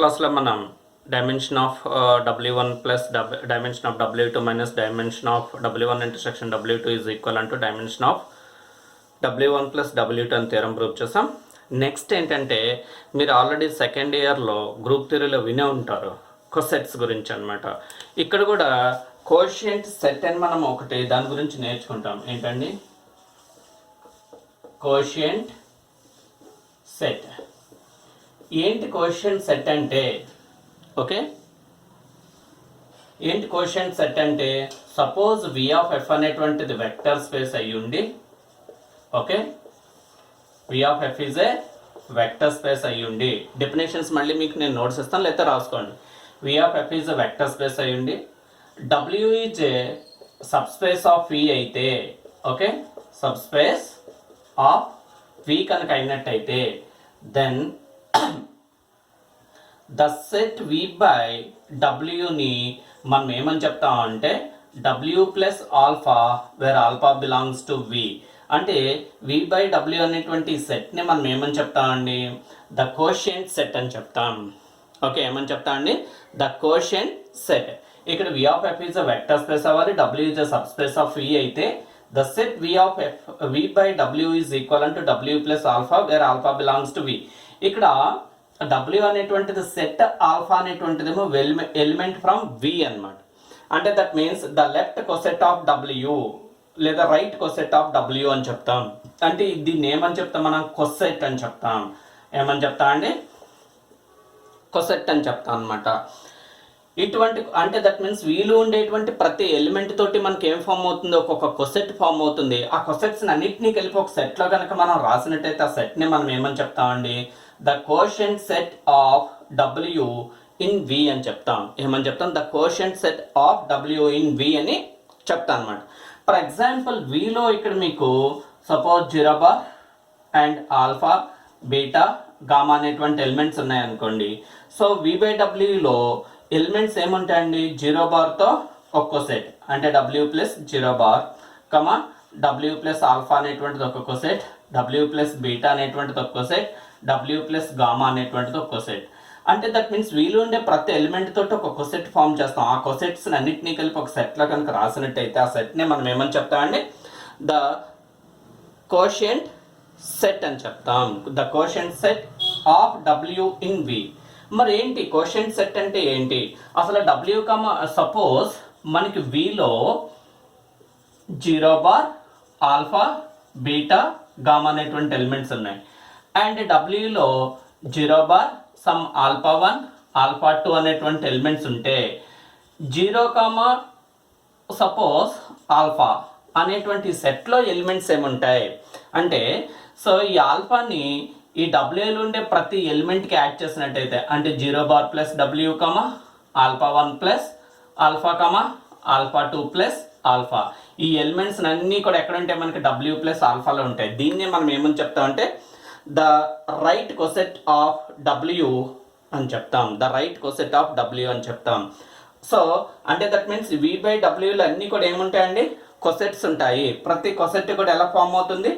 క్లాస్లో మనం dimension of W1 plus dimension of W2 minus dimension of W1 intersection W2 is equal అంటూ dimension of W1 plus W2 అని theorem prove చేసాం. Next ఏంటంటే మీరు already second ఇయర్లో group థియరీలో వినే ఉంటారు కొసెట్స్ గురించి అనమాట. ఇక్కడ కూడా కోషియంట్ సెట్ అని మనం ఒకటి దాని గురించి నేర్చుకుంటాం. ఏంటండి కోషియంట్ సెట్? ఏంటి కోషియంట్ సెట్ అంటే? ఓకే, ఏంటి కోషియంట్ సెట్ అంటే సపోజ్ వి ఆఫ్ ఎఫ్ అనేటువంటిది వెక్టర్ స్పేస్ అయ్యి ఉండి, okay, V of F is a vector space అయ్యి ఉండి, డెఫినేషన్స్ మళ్ళీ మీకు నేను నోట్స్ ఇస్తాను లేదా రాసుకోండి. V of F is a vector space అయ్యి ఉండి W is a subspace of V అయితే, okay, subspace of V కనుక అయినట్టయితే then the set V by Wని మనం ఏమని చెప్తామంటే W plus alpha where alpha belongs to V. అంటే V బై W అనేటువంటి సెట్ని మనం ఏమని చెప్తామండి? ద కోషియంట్ సెట్ అని చెప్తాం. ఓకే, ఏమని చెప్తామండి? The quotient set. ఇక్కడ V of F is a vector space అవ్వాలి, W is a subspace of V అయితే the set V of F V by W is equal to W plus alpha where alpha belongs to V. ఇక్కడ W అనేటువంటిది set, alpha అనేటువంటిదేమో element from V అన్నమాట. అంటే that means the left coset of W లేదా right coset of W అని చెప్తాం. అంటే దీన్ని ఏమని చెప్తాం మనం? కొసెట్ అని చెప్తాం. ఏమని చెప్తాం అండి? కొసెట్ అని చెప్తాం అనమాట. ఇటువంటి అంటే దట్ మీన్స్ వీలు ఉండేటువంటి ప్రతి ఎలిమెంట్ తోటి మనకి ఏం ఫామ్ అవుతుంది? ఒక్కొక్క కొసెట్ ఫామ్ అవుతుంది. ఆ కొసెట్స్ అన్నింటినీ కలిపి ఒక సెట్లో కనుక మనం రాసినట్టయితే ఆ సెట్ని మనం ఏమని చెప్తామండి? The quotient set of W in V అని చెప్తాం. ఏమని చెప్తాం? The quotient set of W in V అని చెప్తాం అనమాట. ఫర్ ఎగ్జాంపుల్ Vలో ఇక్కడ మీకు suppose 0 bar and alpha beta gamma అనేటువంటి ఎలిమెంట్స్ ఉన్నాయనుకోండి. సో V బై Wలో ఎలిమెంట్స్ ఏముంటాయండి? 0 బార్తో ఒక్కో సెట్ అంటే W plus 0 bar comma W plus alpha అనేటువంటిది ఒక్కొక్క సెట్, W ప్లస్ బీటా అనేటువంటిది ఒక్కో సెట్, W ప్లస్ గామా అనేటువంటిది ఒక్కో సెట్. అంటే దట్ మీన్స్ వీలు ఉండే ప్రతి ఎలిమెంట్ తోటి ఒక కొసెట్ ఫామ్ చేస్తాం. ఆ కొసెట్స్ అన్నింటినీ కలిపి ఒక సెట్లో కనుక రాసినట్టయితే ఆ సెట్నే మనం ఏమని చెప్తామండి? ద కోషియంట్ సెట్ అని చెప్తాం. The quotient set of W in V. మరి ఏంటి కోషియంట్ సెట్ అంటే ఏంటి? అసలు W సపోజ్ మనకి Vలో 0 బార్ ఆల్ఫా బీటా గామా అనేటువంటి ఎలిమెంట్స్ ఉన్నాయి అండ్ Wలో 0 బార్ సమ్ ఆల్ఫా 1 ఆల్ఫా 2 అనేటువంటి ఎలిమెంట్స్ ఉంటే 0 సపోజ్ ఆల్ఫా అనేటువంటి సెట్లో ఎలిమెంట్స్ ఏముంటాయి అంటే, సో ఈ ఆల్ఫాని ఈ Wలో ఉండే ప్రతి ఎలిమెంట్కి యాడ్ చేసినట్టయితే అంటే 0 bar plus W alpha 1 plus alpha alpha 2 plus alpha, ఈ ఎలిమెంట్స్ అన్నీ కూడా ఎక్కడ ఉంటాయి? మనకి W ప్లస్ ఆల్ఫాలో ఉంటాయి. దీన్నే మనం ఏమని చెప్తామంటే the right coset of W అని చెప్తాం. The right coset of W అని చెప్తాం. సో అంటే దట్ మీన్స్ V బై Wలో అన్నీ కూడా ఏముంటాయండి? కొసెట్స్ ఉంటాయి. ప్రతి కొసెట్ కూడా ఎలా ఫామ్ అవుతుంది?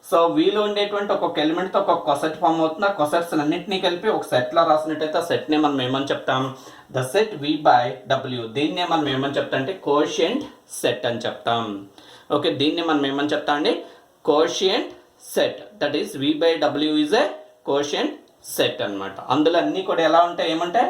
సో వీలో ఉండేటువంటి ఒక్కొక్క ఎలిమెంట్తో ఒక్కొక్క కొసెట్ ఫామ్ అవుతుంది. ఆ కొసెట్స్ అన్నింటినీ కలిపి ఒక సెట్లో రాసినట్టయితే ఆ సెట్నే మనం ఏమని చెప్తాం? The set V by W. దీన్నే మనం ఏమని చెప్తాం అంటే కోషియంట్ సెట్ అని చెప్తాం. ఓకే, దీన్ని మనం ఏమని చెప్తాం అండి? Quotient set. That is V by W is A quotient set అనమాట. అందులో అన్నీ కూడా ఎలా ఉంటాయి? ఏమంటాయి?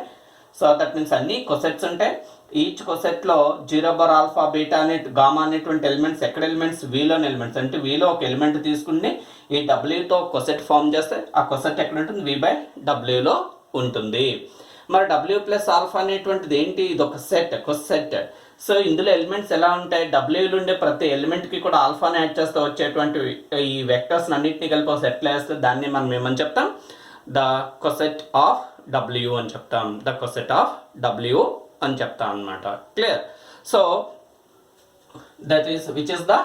సో దట్ మీన్స్ అన్ని కొసెట్స్ ఉంటాయి. ఈచ్ కొసెట్లో 0 బార్ ఆల్ఫా బీటా అనే గామా అనేటువంటి ఎలిమెంట్స్ ఎక్కడ ఎలిమెంట్స్? వీలోని ఎలిమెంట్స్. అంటే వీలో ఒక ఎలిమెంట్ తీసుకుని ఈ Wతో కొసెట్ ఫామ్ చేస్తే ఆ కొసెట్ ఎక్కడ ఉంటుంది? V బై Wలో ఉంటుంది. మరి W ప్లస్ ఆల్ఫా అనేటువంటిది ఏంటి? ఇది ఒక సెట్, కొసెట్. సో ఇందులో ఎలిమెంట్స్ ఎలా ఉంటాయి? Wలో ఉండే ప్రతి ఎలిమెంట్కి కూడా ఆల్ఫాని యాడ్ చేస్తూ వచ్చేటువంటి ఈ వెక్టర్స్ అన్నింటినీ కలిపి ఒక సెట్లో వేస్తే దాన్ని మనం ఏమని చెప్తాం? ద కొసెట్ ఆఫ్ W అని చెప్తాం. ద కొసెట్ ఆఫ్ W అని చెప్తాం అనమాట. Clear? So that is which is the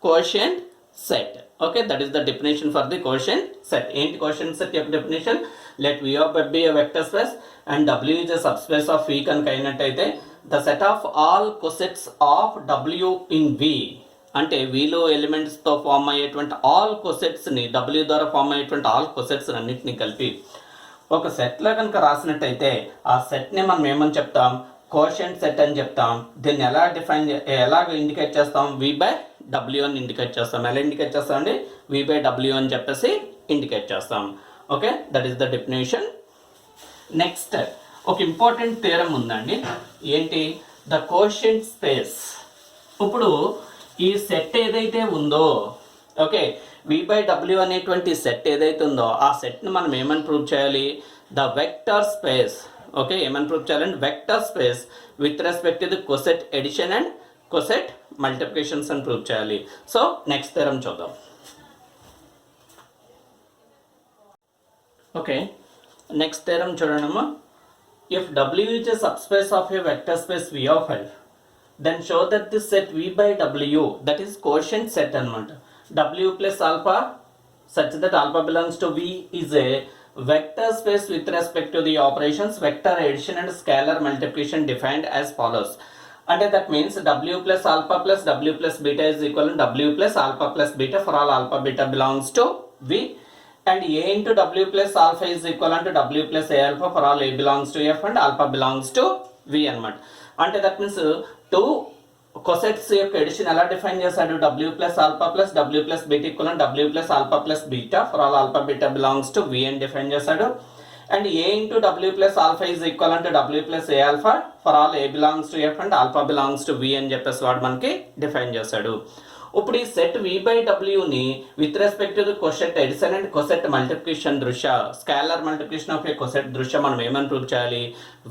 quotient set. Okay, that is the definition for the quotient set. ఏంటి కోషియంట్ సెట్ యొక్క definition? Let V of F B a vector space and W is a sub space of V కనుక అయినట్టయితే the set of all cosets of W in V అంటే వీలో ఎలిమెంట్స్తో form అయ్యేటువంటి all కొసెట్స్ని W ద్వారా form అయ్యేటువంటి all cosets అన్నింటినీ కలిపి ఒక సెట్లో కనుక రాసినట్టయితే ఆ సెట్ని మనం ఏమని చెప్తాం, కోషియంట్ సెట్ అని చెప్తాం. దీన్ని ఎలా ఇండికేట్ చేస్తాం, V/W అని ఇండికేట్ చేస్తాం. ఎలా ఇండికేట్ చేస్తాం అండి, V/W అని చెప్పేసి ఇండికేట్ చేస్తాం. Okay, that is the definition. Next ఒక ఇంపార్టెంట్ థియరం ఉందండి. ఏంటి, ద కోషియంట్ స్పేస్. ఇప్పుడు ఈ సెట్ ఏదైతే ఉందో, ఓకే, V/W అనేటువంటి సెట్ ఏదైతే ఉందో ఆ సెట్ని మనం ఏమని ప్రూవ్ చేయాలి, ద వెక్టర్ స్పేస్. ఓకే, ఏమని ప్రూవ్ చేయాలంటే vector space with respect to the coset addition and coset multiplications అని ప్రూవ్ చేయాలి. సో నెక్స్ట్ థియరం చూద్దాం. ఓకే, నెక్స్ట్ థియరం చూడండమ్మా. If W is a subspace of a vector space V of L, then show that this set V/W, that is quotient set అన్నమాట, W plus alpha such that alpha belongs to V is a vector space with respect to the operations vector addition and scalar multiplication defined as follows. అంటే that means W plus alpha plus W plus beta is equal to W plus alpha plus beta for all alpha beta belongs to V, and A into W plus alpha is equal to W plus A alpha for all A belongs to F and alpha belongs to V అన్నమాట. అంటే that means two cosets యొక్క edition ఎలా define చేశాడు, W plus alpha plus W plus beta equal W plus alpha plus beta for all alpha beta belongs to V అని define చేశాడు. And A into W plus alpha is equal to W plus a alpha for all A belongs to F and alpha belongs to V అని చెప్పేసి వాడు మనకి define చేశాడు. ఇప్పుడు ఈ set V/Wని with respect to coset addition and coset multiplication దృష్ట్యా, scalar multiplication of a coset దృష్ట్యా మనం ఏమని ప్రూవ్ చేయాలి,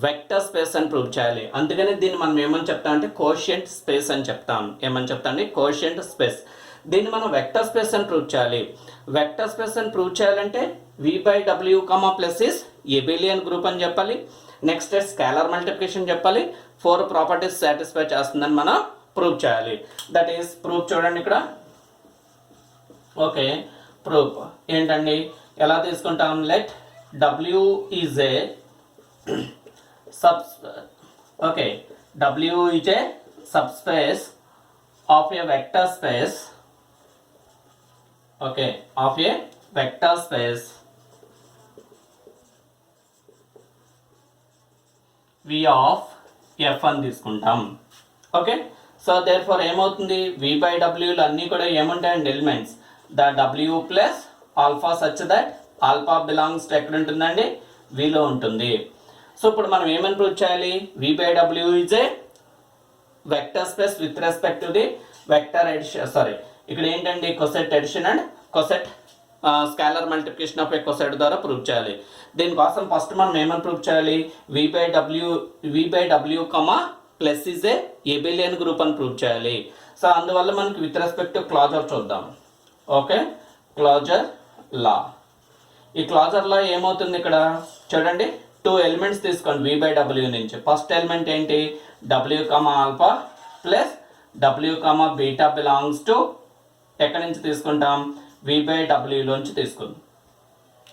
వెక్టర్ స్పేస్ అని ప్రూవ్ చేయాలి. అందుకని దీన్ని మనం ఏమని చెప్తాం అంటే కోషియంట్ స్పేస్ అని చెప్తాం. ఏమని చెప్తాం అండి, కోషియంట్ స్పేస్. దీన్ని మనం వెక్టర్ స్పేస్ అని ప్రూవ్ చేయాలి. వెక్టర్ స్పేస్ అని ప్రూవ్ చేయాలంటే V/W ప్లస్ ఇస్ ఎబిలియన్ గ్రూప్ అని చెప్పాలి. నెక్స్ట్ స్కాలర్ మల్టిప్లికేషన్ చెప్పాలి. 4 ప్రాపర్టీస్ సాటిస్ఫై చేస్తుందని మనం ప్రూవ్ చేయాలి. దట్ ఈస్ ప్రూఫ్ చూడండి ఇక్కడ. ఓకే, ప్రూఫ్ ఏంటండి, ఎలా తీసుకుంటాం, let W is A okay, W is A subspace of A vector space, okay, of A vector space V of F అని తీసుకుంటాం. ఓకే, సో దేర్ ఫర్ ఏమవుతుంది, V/Wలు అన్నీ కూడా ఏముంటాయండి, elements, the W plus alpha such that alpha belongs to ఎక్కడ ఉంటుందండి, Vలో ఉంటుంది. సో ఇప్పుడు మనం ఏమని ప్రూవ్ చేయాలి, V/W is a vector space with respect to the vector addition, sorry ఇక్కడ ఏంటండి coset addition and coset scalar multiplication of a coset ద్వారా ప్రూవ్ చేయాలి. దీనికోసం ఫస్ట్ మనం ఏమని ప్రూవ్ చేయాలి, V/W plus is an abelian group అని ప్రూవ్ చేయాలి. సో అందువల్ల మనకి విత్ రెస్పెక్ట్ టు క్లాజర్ చూద్దాం. Okay, closure law. ఈ క్లాజర్ లా ఏమవుతుంది ఇక్కడ చూడండి, 2 ఎలిమెంట్స్ తీసుకోండి V/W నుంచి. ఫస్ట్ ఎలిమెంట్ ఏంటి, W, alpha plus W, beta belongs to ఎక్కడి నుంచి తీసుకుంటాం, V/W లోంచి తీసుకుందాం.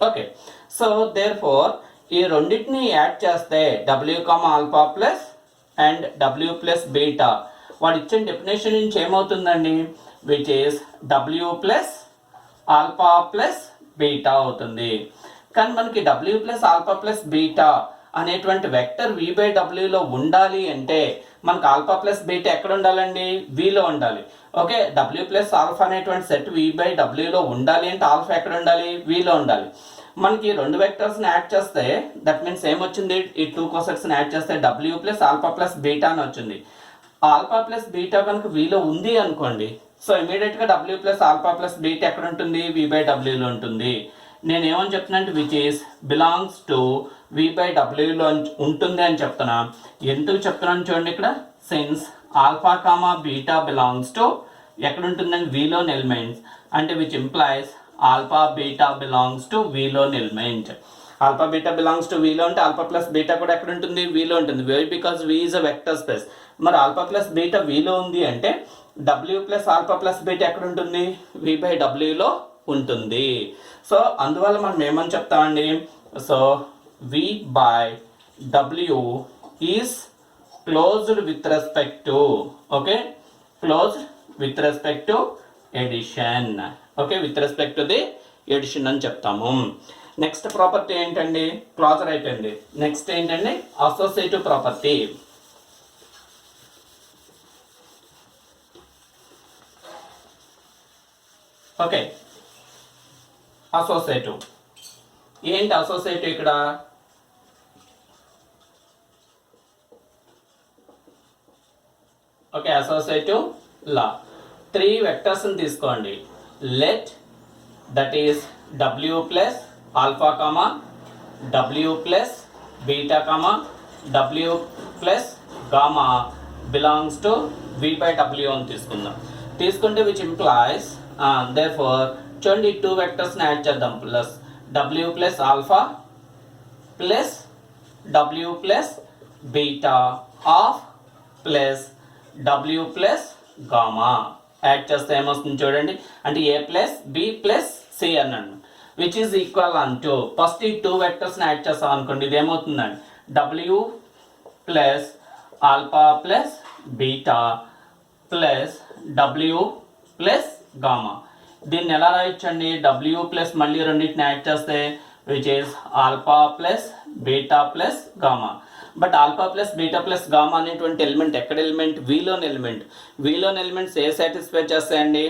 ఓకే, సో దేర్ ఫోర్ ఈ రెండింటిని యాడ్ చేస్తే W, alpha plus and W plus beta, వాడు ఇచ్చిన డెఫినేషన్ నుంచి ఏమవుతుందండి, which is W plus alpha plus beta అవుతుంది. కానీ మనకి W plus alpha plus beta అనేటువంటి వెక్టర్ V/Wలో ఉండాలి అంటే మనకు ఆల్ఫా ప్లస్ బీటా ఎక్కడ ఉండాలండి, Vలో ఉండాలి. ఓకే, W ప్లస్ ఆల్ఫా అనేటువంటి సెట్ V/Wలో ఉండాలి అంటే ఆల్ఫా ఎక్కడ ఉండాలి, Vలో ఉండాలి. మనకి 2 వెక్టర్స్ని యాడ్ చేస్తే దట్ మీన్స్ ఏమొచ్చింది, ఈ 2 కోసెట్స్ని యాడ్ చేస్తే W plus alpha plus beta అని వచ్చింది. ఆల్ఫా ప్లస్ బీటా కనుక Vలో ఉంది అనుకోండి, సో ఇమీడియట్గా W plus alpha plus beta ఎక్కడ ఉంటుంది, V/Wలో ఉంటుంది. నేను ఏమని చెప్తున్నానంటే విచ్ ఈస్ బిలాంగ్స్ టు V/Wలో ఉంటుంది అని చెప్తున్నా. ఎందుకు చెప్తున్నాను చూడండి ఇక్కడ, since alpha beta belongs to ఎక్కడ ఉంటుందండి, Vలోని ఎలిమెంట్స్, అంటే which implies alpha beta belongs to Vలోని element. Alpha beta belongs to Vలో ఉంటే ఆల్ఫా ప్లస్ బీటా కూడా ఎక్కడ ఉంటుంది, Vలో ఉంటుంది. Why, because V is a vector space. మరి ఆల్ఫా ప్లస్ బీటా Vలో ఉంది అంటే W plus alpha plus beta ఎక్కడ ఉంటుంది, V/Wలో ఉంటుంది. సో అందువల్ల మనం ఏమని చెప్తామండి, so V/W is closed with respect to, okay, closed with respect to addition. Okay, with respect to the addition అని చెప్తాము. నెక్స్ట్ ప్రాపర్టీ ఏంటండి? క్లాజర్ అయిపోయింది. నెక్స్ట్ ఏంటండి? Associative property. ఓకే, అసోసియేటివ్ ఏంటి? అసోసియేటివ్ ఇక్కడ ఓకే, అసోసియేటివ్ లా 3 వెక్టర్స్ని తీసుకోండి. Let that is w plus alpha comma w plus beta comma w plus gamma belongs to v by w అని తీసుకుంటే which implies therefore చూడండి 2 వెక్టర్స్ని add చేద్దాం. Plus w plus alpha plus w plus beta of plus w plus gamma add చేస్తే ఏమొస్తుంది చూడండి. అంటే a plus b plus c అన్నాడు, which is equal అంటూ ఫస్ట్ ఈ 2 వెక్టర్స్ని యాడ్ చేస్తాం అనుకోండి. ఇది ఏమవుతుందండి? w plus alpha plus beta plus w plus gamma. దీన్ని ఎలా రాయొచ్చండి? w ప్లస్ మళ్ళీ రెండింటిని యాడ్ చేస్తే which is alpha plus beta plus gamma. But alpha plus beta plus gamma అనేటువంటి ఎలిమెంట్ ఎక్కడ ఎలిమెంట్? వీలోని ఎలిమెంట్. వీలోని ఎలిమెంట్స్ ఏ సాటిస్ఫై చేస్తాయండి?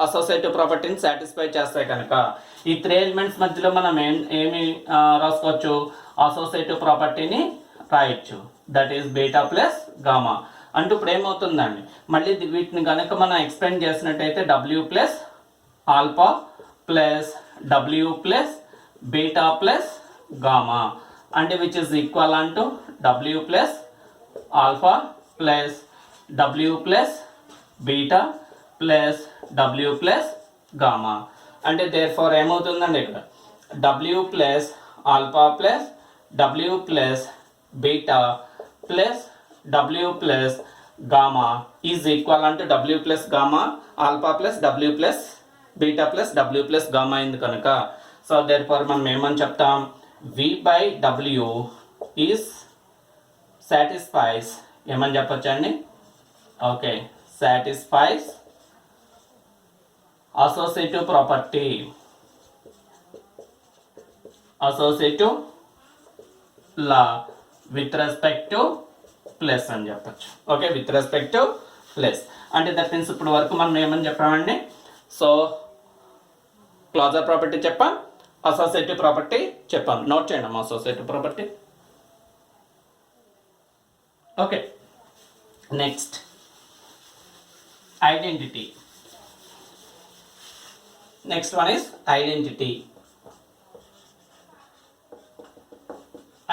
అసోసియేటివ్ ప్రాపర్టీని satisfy చేస్తాయి. కనుక ఈ 3 ఎలిమెంట్స్ మధ్యలో మనం ఏమి రాసుకోవచ్చు? అసోసియేటివ్ ప్రాపర్టీని రాయొచ్చు. That is beta plus gamma. అంటూ ఇప్పుడు ఏమవుతుందండి? మళ్ళీ వీటిని కనుక మనం ఎక్స్ప్లెయిన్ చేసినట్టయితే w plus alpha plus w plus beta plus gamma అంటే విచ్ ఇస్ ఈక్వల్ అంటూ w plus alpha plus w plus beta plus w plus gamma. అంటే దేర్ఫోర్ ఏమవుతుందండి? ఇక్కడ w plus alpha plus w plus beta plus w plus gamma is equal అంటూ w plus gamma alpha plus w plus beta plus w plus gamma అయింది కనుక so therefore మనం ఏమని చెప్తాం? v by w is satisfies ఏమని చెప్పొచ్చండి? Okay, satisfies associative property. Associative law with respect to plus అని చెప్పచ్చు. Okay, with respect to plus అంటే దట్ మీన్స్ ఇప్పుడు వరకు మనం ఏమని చెప్పామండి? సో క్లాజర్ ప్రాపర్టీ చెప్పాం, అసోసియేటివ్ ప్రాపర్టీ చెప్పాం. నోట్ చేయండి అమ్మా associative property. Okay, next identity. Next one is identity.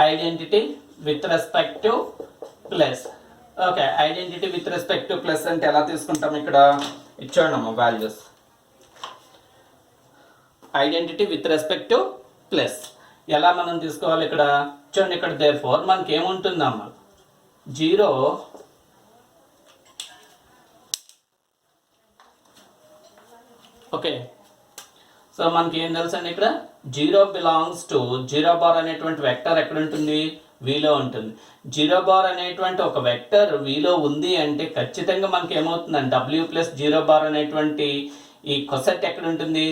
Identity with respect to plus. Okay, identity with respect to plus అంటే ఎలా తీసుకుంటాం? ఇక్కడ ఇచ్చాడమ్మా values. Identity with respect to plus ఎలా మనం తీసుకోవాలి? ఇక్కడ చూడండి, ఇక్కడ దేర్ఫోర్ మనకి ఏముంటుందమ్మా? 0 ఓకే, సో మనకి ఏం తెలుసు అండి? ఇక్కడ 0 బిలాంగ్స్ టు 0 బార్ అనేటువంటి వెక్టర్ ఎక్కడ ఉంటుంది? వీలో ఉంటుంది. 0 బార్ అనేటువంటి ఒక వెక్టర్ వీలో ఉంది అంటే ఖచ్చితంగా మనకి ఏమవుతుందండి? w ప్లస్ 0 బార్ అనేటువంటి ఈ కొసెట్ ఎక్కడ ఉంటుంది?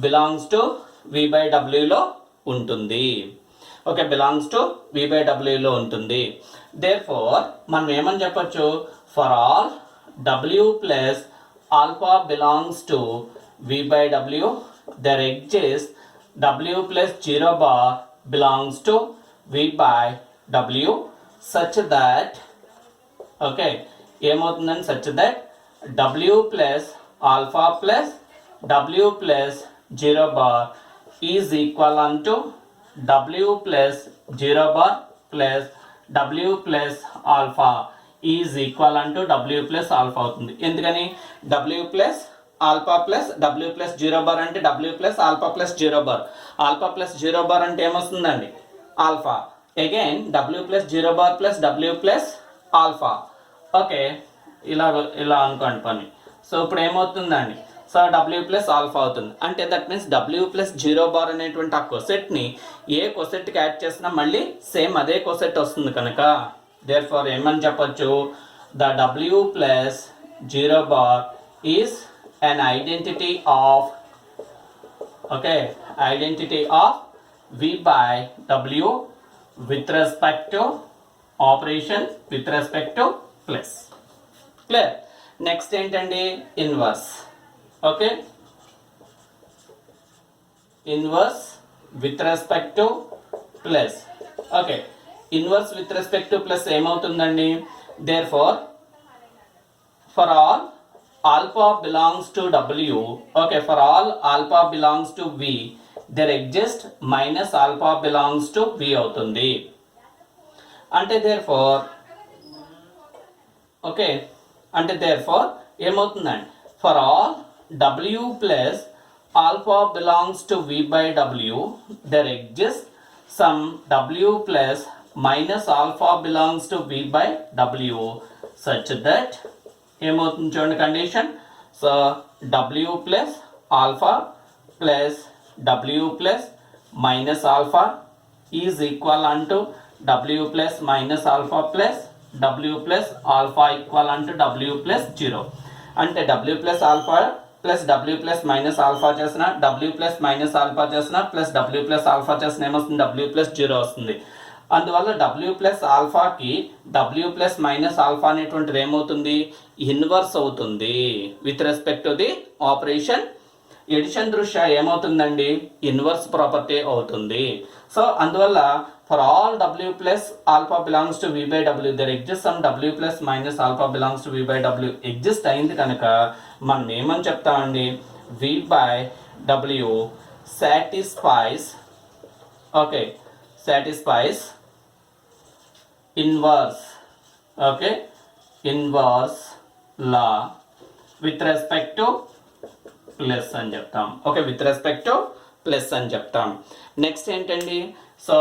బిలాంగ్స్ టు v బై wలో ఉంటుంది. Okay, belongs to v by wలో ఉంటుంది. దేర్ఫోర్ మనం ఏమని చెప్పొచ్చు? For all w plus alpha belongs to v by w there exists w plus 0 bar belongs to v by w such that okay ఏమవుతుందని such that w plus alpha plus w plus 0 bar is equal to w plus 0 bar plus w plus alpha is equal to w plus alpha అవుతుంది. ఎందుకని? w plus alpha plus w plus 0 bar అంటే w plus alpha plus 0 bar. Alpha plus 0 bar అంటే ఏమొస్తుందండి? Alpha. Again w plus 0 bar plus w plus alpha. Okay, ఇలా అనుకోండి పని. So ఇప్పుడు ఏమవుతుందండి? సో w ప్లస్ ఆల్ఫా అవుతుంది. అంటే that means w plus 0 bar అనేటువంటి ఆ కొసెట్ని ఏ కొసెట్కి యాడ్ చేసినా మళ్ళీ సేమ్ అదే కొసెట్ వస్తుంది కనుక దేర్ ఫార్ ఏమని చెప్పొచ్చు? The w plus 0 bar is an identity of okay identity of v by w with respect to operation with respect to plus. Clear? Next ఏంటండి inverse. Okay inverse with respect to plus. Okay inverse with respect to plus ఏమవుతుందండి? Therefore for all alpha belongs to w, okay, for all alpha belongs to v, there exists minus alpha belongs to v అవుతుంది. అంటే therefore okay అంటే therefore ఏమవుతుందండి? for all w plus alpha belongs to v by w, there exists some w plus minus alpha belongs to v by w such that ఏమవుతుంది చూడండి condition. So w plus alpha plus w plus minus alpha is equal అంటూ w plus minus alpha plus w plus alpha equal అంటూ w plus 0. అంటే w plus alpha plus w plus minus alpha చేసిన w plus minus alpha చేసిన plus w plus alpha చేసిన ఏమొస్తుంది? w plus 0 వస్తుంది. అందువల్ల w plus ఆల్ఫాకి w plus minus alpha అనేటువంటిది ఏమవుతుంది? ఇన్వర్స్ అవుతుంది with respect to the operation. Addition దృష్ట్యా ఏమవుతుందండి? ఇన్వర్స్ ప్రాపర్టీ అవుతుంది. సో అందువల్ల for all w plus alpha belongs to v by w, there exist some w plus minus alpha belongs to v by w exist అయింది కనుక మనం ఏమని చెప్తామండి? v by w satisfies, okay satisfies inverse, okay inverse law with respect to plus అని చెప్తాం. Okay with respect to plus అని చెప్తాం. Next ఏంటండి? సో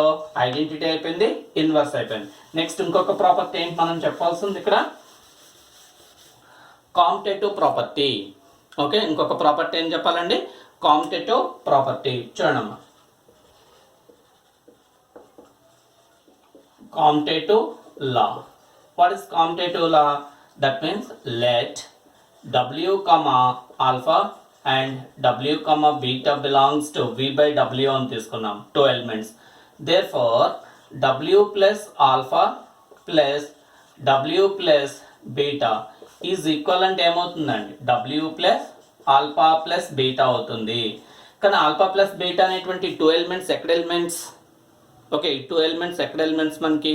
ఐడెంటిటీ అయిపోయింది, ఇన్వర్స్ అయిపోయింది. నెక్స్ట్ ఇంకొక ప్రాపర్టీ ఏంటి మనం చెప్పాల్సింది ఇక్కడ? Competitive property. ఓకే ఇంకొక ప్రాపర్టీ ఏం చెప్పాలండి? Competitive property. చూడమ్మా, commutative law. What is commutative law? That means let w comma alpha and w comma beta belongs to v by w అని తీసుకున్నాం, 2 elements. Therefore w plus alpha plus w plus beta is equivalent ఏమవుతుందండి? w plus alpha plus beta అవుతుంది. కానీ alpha plus beta అనేటువంటి 2 elements ఎక్కడ elements? Okay 2 elements ఎక్కడ elements మనకి?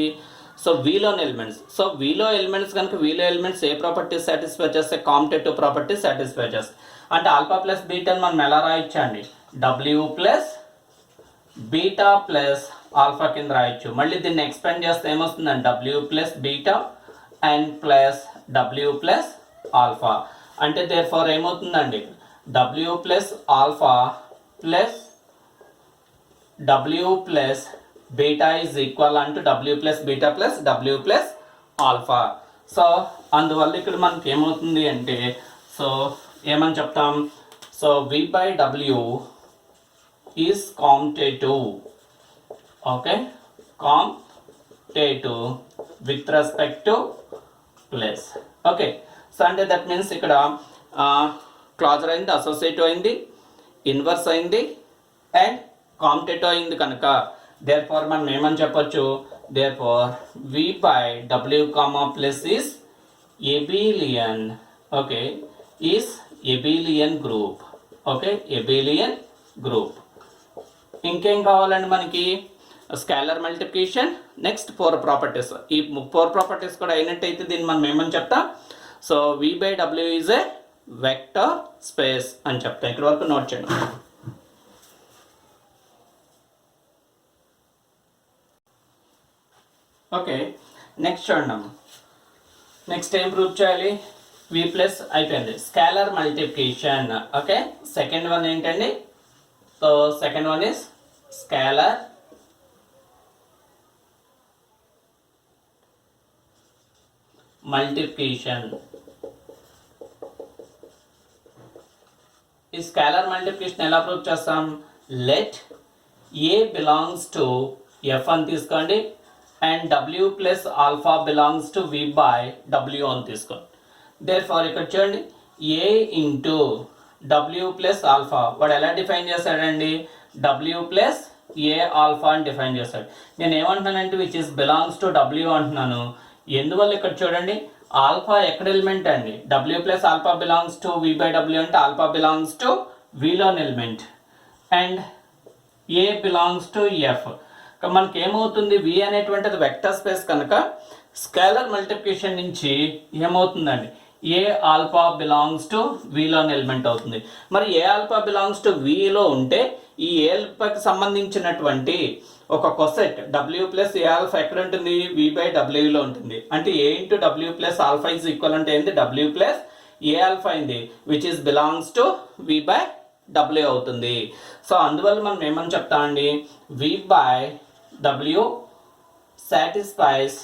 So వీలోని ఎలిమెంట్స్. సో వీలో ఎలిమెంట్స్ కనుక వీలో ఎలిమెంట్స్ ఏ ప్రాపర్టీ సాటిస్ఫై చేస్తే? కాంపిటేటివ్ ప్రాపర్టీ సాటిస్ఫై చేస్తాయి. అంటే ఆల్ఫా ప్లస్ బీటాని మనం ఎలా రాయొచ్చండి? w plus beta plus alpha కింద రాయొచ్చు. మళ్ళీ దీన్ని ఎక్స్పెండ్ చేస్తే ఏమొస్తుందండి? w plus beta and plus w plus alpha. అంటే దేర్ఫోర్ ఏమవుతుందండి? w plus alpha plus w plus beta is equal అంటూ w plus beta plus w plus alpha. So అందువల్ల ఇక్కడ మనకి ఏమవుతుంది అంటే, సో ఏమని చెప్తాం? So v by w is competitive. Okay competitive with respect to plus. Okay so అంటే that means ఇక్కడ క్లాజర్ అయింది, అసోసియేటివ్ అయింది, ఇన్వర్స్ అయింది అండ్ కాంపిటేటివ్ అయింది కనుక therefore మనం ఏమని చెప్పొచ్చు? therefore v by w comma plus is abelian. okay is abelian group. okay abelian group. ఇంకేం కావాలండి మనకి? Scalar multiplication. Next 4 properties. ఈ 4 ప్రాపర్టీస్ కూడా అయినట్టయితే దీన్ని మనం ఏమని చెప్తాం? So v by w is a vector space అని చెప్తాం. ఇక్కడ వరకు నోట్ చేయండి. ఓకే నెక్స్ట్ చూడండి. నెక్స్ట్ ఏం ప్రూవ్ చేయాలి? v ప్లస్ అయిపోయింది. Scalar multiplication. Okay second one ఏంటండి? So second one is scalar multiplication. ఈ స్కేలర్ మల్టిప్లికేషన్ ఎలా ప్రూవ్ చేస్తాం? Let a belongs to F అని తీసుకోండి and w plus alpha belongs to v by w అని తీసుకోండి. దేర్ఫోర్ ఇక్కడ చూడండి, a ఇంటూ డబ్ల్యూ ప్లస్ ఆల్ఫా. వాడు ఎలా డిఫైన్ చేశాడండి? డబ్ల్యూ ప్లస్ ఏ ఆల్ఫా అని డిఫైన్ చేశాడు. నేను ఏమంటున్నానంటే which is belongs to W అంటున్నాను. ఎందువల్ల ఇక్కడ చూడండి, ఆల్ఫా ఎక్కడ ఎలిమెంట్ అండి? W plus alpha belongs to we by W అంటే ఆల్ఫా బిలాంగ్స్ టు విలోని element and a belongs to F. మనకి ఏమవుతుంది, వి అనేటువంటిది వెక్టర్ స్పేస్ కనుక స్కేలర్ మల్టిప్లికేషన్ నుంచి ఏమవుతుందండి, ఏ ఆల్ఫా బిలాంగ్స్ టు విలోని ఎలిమెంట్ అవుతుంది. మరి ఏ ఆల్ఫా బిలాంగ్స్ టు విలో ఉంటే ఈ ఏ ఆల్ఫాకి సంబంధించినటువంటి ఒక coset W plus a alpha ఎక్కడ ఉంటుంది? వి బై డబ్ల్యూలో ఉంటుంది. అంటే ఏ ఇంటూ డబ్ల్యూ ప్లస్ ఆల్ఫా ఈజ్ ఈక్వల్ అంటే ఏంటి? డబ్ల్యూ ప్లస్ ఏ ఆల్ఫా అయింది which is belongs to we by డబ్ల్యూ అవుతుంది. సో అందువల్ల మనం ఏమని చెప్తామండి, వి బై డబ్ల్యూ satisfies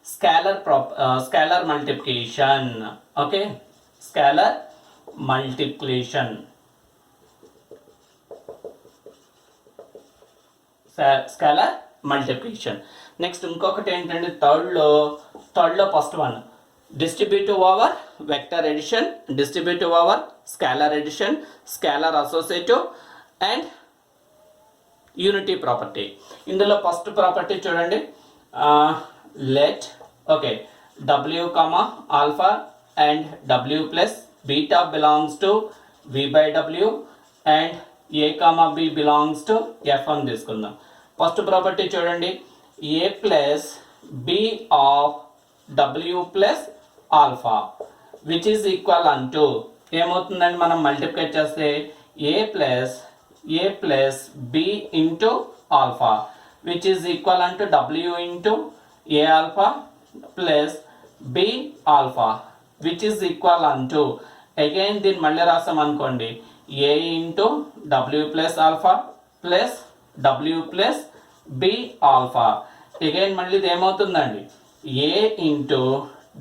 scalar multiplication. Okay, scalar multiplication. Scalar multiplication. Next ఇంకొకటి ఏంటంటే థర్డ్ లో first one distributive over vector addition, distributive over scalar addition, scalar associative and unity property. ఇందులో ఫస్ట్ ప్రాపర్టీ చూడండి, let w comma alpha and w plus beta belongs to v by w and a comma b belongs to f అని తీసుకుందాం. First property చూడండి, a plus b of w plus alpha which is equal unto ఏమవుతుందండి, మనం multiply చేస్తే a plus b into alpha which is equal unto w into a alpha plus b alpha which is equal unto again దీన్ని మళ్ళీ రాసాం అనుకోండి, a into w plus alpha plus w plus b alpha. again మళ్ళీ ఇది ఏమవుతుందండి, a into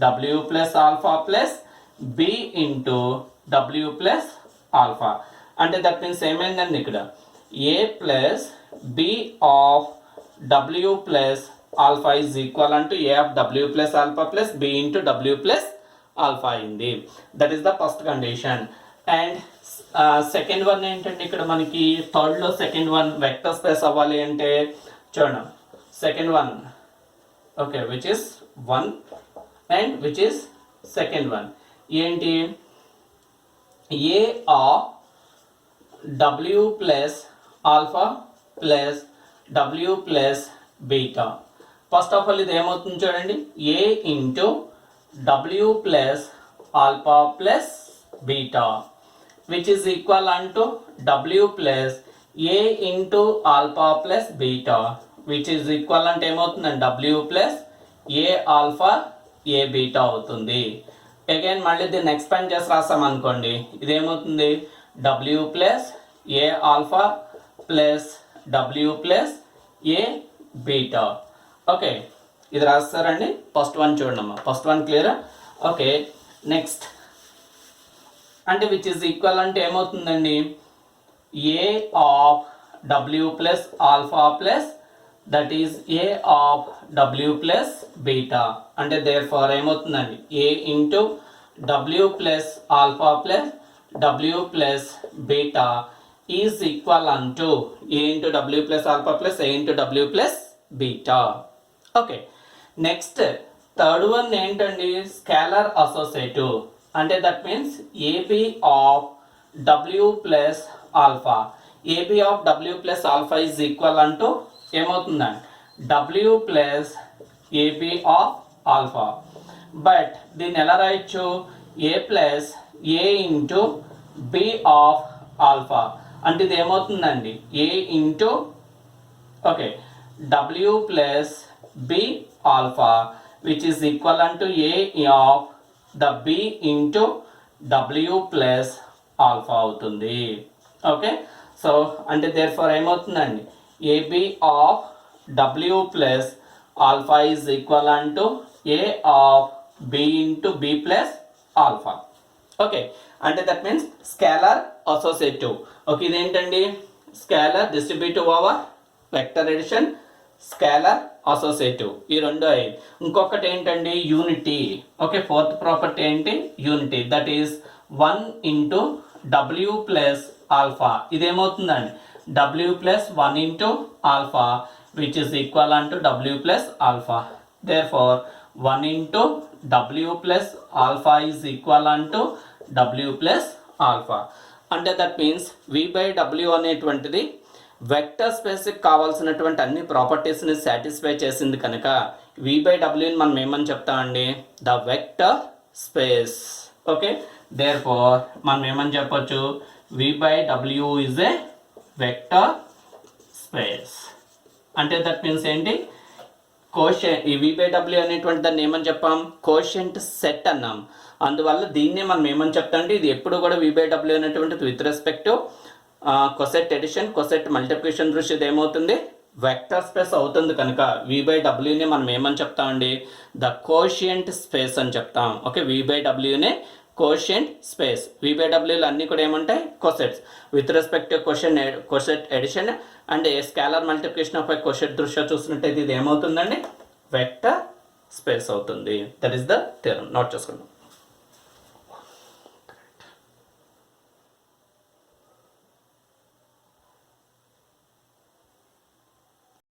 w plus alpha plus b into w plus alpha. అంటే that means ఏమైందండి, ఇక్కడ a plus b of w plus alpha is equal unto a of w plus alpha plus b into w plus alpha అయింది. That is the first condition. And second one ఏంటంటే ఇక్కడ మనకి థర్డ్లో second one vector space అవ్వాలి అంటే చూడండి, second one which is 1 and which is second one ఏంటి, a of w plus alpha plus w plus beta. First of all ఇది ఏమవుతుంది చూడండి, a into w plus alpha plus beta which is equal unto w plus a into alpha plus beta which is equal అంటే ఏమవుతుందండి, w plus a alpha a beta అవుతుంది. Again మళ్ళీ దీన్ని expand చేసి రాసాం అనుకోండి, ఇదేమవుతుంది w plus a alpha plus w plus a beta. Okay, ఇది రాస్తారండి. First one చూడండి అమ్మా, first one clear. Okay, next అంటే విచ్ ఇస్ ఈక్వల్ అంటే ఏమవుతుందండి, a of w plus alpha plus that is a of w plus beta. అంటే there far ఏమవుతుందండి, a into w plus alpha plus w plus beta is equal unto a into w plus alpha plus a into w plus beta. Okay, next third one ఏంటండి, scalar associative. అంటే that means a b of w plus alpha. ab of w plus alpha is equal unto ఏమవుతుందండి, w plus ab of alpha. But దీన్ని ఎలా రాయొచ్చు, a plus a into b of alpha. అంటే ఇది ఏమవుతుందండి, a into w plus b alpha which is equal unto a of the b into w plus alpha అవుతుంది. Okay, so అంటే there far ఏమవుతుందండి, ab of w plus alpha is equal unto a of b into b plus alpha. Okay, అంటే that means scalar associative. Okay, ఇదేంటండి, scalar distributive over vector addition, scalar associative, ఈ రెండు అయ్యి. ఇంకొకటి ఏంటండి unity. Okay, fourth property ఏంటి unity, that is 1 into డబ్ల్యూ plus alpha. ఇదేమవుతుందండి డబ్ల్యూ plus 1 into alpha which is equal అంటూ డబ్ల్యూ plus alpha. Therefore 1 into డబ్ల్యూ ప్లస్ ఆల్ఫా ఈజ్ ఈక్వల్ అంటూ డబ్ల్యూ ప్లస్ ఆల్ఫా. అంటే దట్ మీన్స్ వి బై డబ్ల్యూ అనేటువంటిది వెక్టర్ స్పేస్కి కావాల్సినటువంటి అన్ని ప్రాపర్టీస్ని సాటిస్ఫై చేసింది కనుక వి బై డబ్ల్యూని మనం ఏమని చెప్తామండి the vector space. Okay, therefore మనం ఏమని చెప్పొచ్చు వి బై డబ్ల్యూ ఈజ్ ఏ వెక్టర్ స్పేస్. అంటే దట్ మీన్స్ ఏంటి కోషెంట్, ఈ వి బై డబ్ల్యూ అనేటువంటి దాన్ని ఏమని చెప్పాం కోషెంట్ సెట్ అన్నాం. అందువల్ల దీన్నే మనం ఏమని చెప్తాం అంటే ఇది ఎప్పుడు కూడా వి బై డబ్ల్యూ అనేటువంటిది with respect coset edition coset multiplication దృష్టి ఏమవుతుంది వెక్టర్ స్పేస్ అవుతుంది కనుక వి బై డబ్ల్యూని మనం ఏమని చెప్తామండి ద కోషియంట్ స్పేస్ అని చెప్తాం. ఓకే, వి బై డబ్ల్యూనే కోషియంట్ స్పేస్. వి బై డబ్ల్యూలు అన్నీ కూడా ఏమంటాయి cosets with respect coset addition and scalar multiplication of coset దృష్ట్యా చూసినట్టయితే ఇది ఏమవుతుందండి వెక్టర్ స్పేస్ అవుతుంది. That is the theorem. Note చేసుకుందాం.